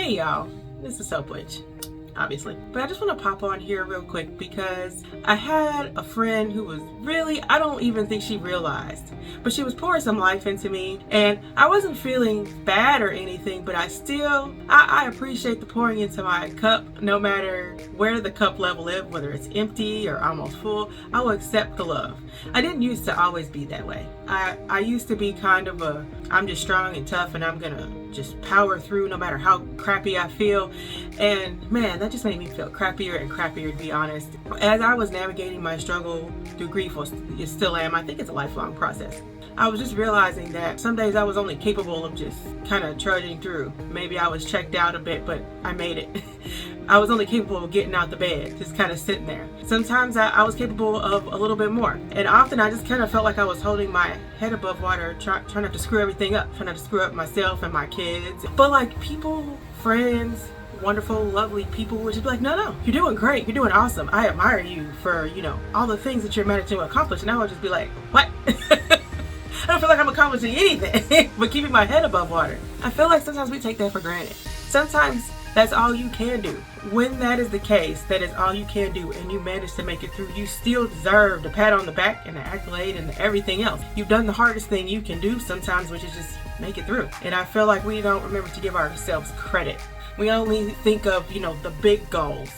Hey y'all, this is Soap Witch, obviously. But I just want to pop on here real quick because I had a friend who was really, I don't even think she realized, but she was pouring some life into me, and I wasn't feeling bad or anything, but I appreciate the pouring into my cup, no matter where the cup level is, whether it's empty or almost full. I will accept the love. I didn't used to always be that way. I used to be kind of I'm just strong and tough and I'm gonna just power through no matter how crappy I feel. And man, that just made me feel crappier and crappier, to be honest. As I was navigating my struggle through grief, or it still am, I think it's a lifelong process. I was just realizing that some days I was only capable of just kind of trudging through. Maybe I was checked out a bit, but I made it. I was only capable of getting out the bed, just kind of sitting there. Sometimes I was capable of a little bit more. And often I just kind of felt like I was holding my head above water, trying not to screw everything up, trying not to screw up myself and my kids. But like people, friends, wonderful, lovely people would just be like, no, you're doing great. You're doing awesome. I admire you for, all the things that you're managing to accomplish. And I would just be like, what? I don't feel like I'm accomplishing anything but keeping my head above water. I feel like sometimes we take that for granted. Sometimes that's all you can do. When that is the case, that is all you can do, and you manage to make it through, you still deserve the pat on the back and the accolade and everything else. You've done the hardest thing you can do sometimes, which is just make it through. And I feel like we don't remember to give ourselves credit. We only think of, the big goals,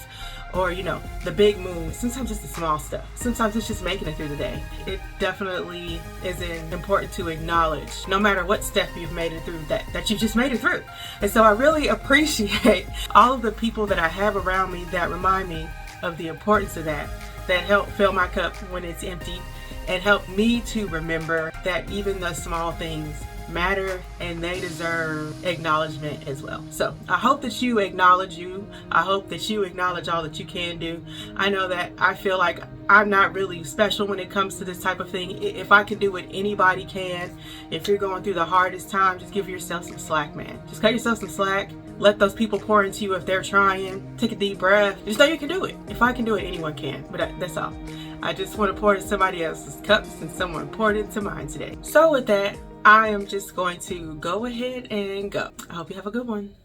or the big moves. Sometimes it's the small stuff. Sometimes it's just making it through the day. It definitely is important to acknowledge, no matter what step you've made it through, that you've just made it through. And so I really appreciate all of the people that I have around me that remind me of the importance of that help fill my cup when it's empty, and help me to remember that even the small things matter and they deserve acknowledgement as well. So I hope that you acknowledge you. I hope that you acknowledge all that you can do. I know that I feel like I'm not really special when it comes to this type of thing. If I can do it, anybody can. If you're going through the hardest time, just give yourself some slack, man. Just cut yourself some slack. Let those people pour into you if they're trying. Take a deep breath. Just know you can do it. If I can do it, anyone can. But that's all. I just want to pour into somebody else's cups, and someone poured into mine today. So with that, I am just going to go ahead and go. I hope you have a good one.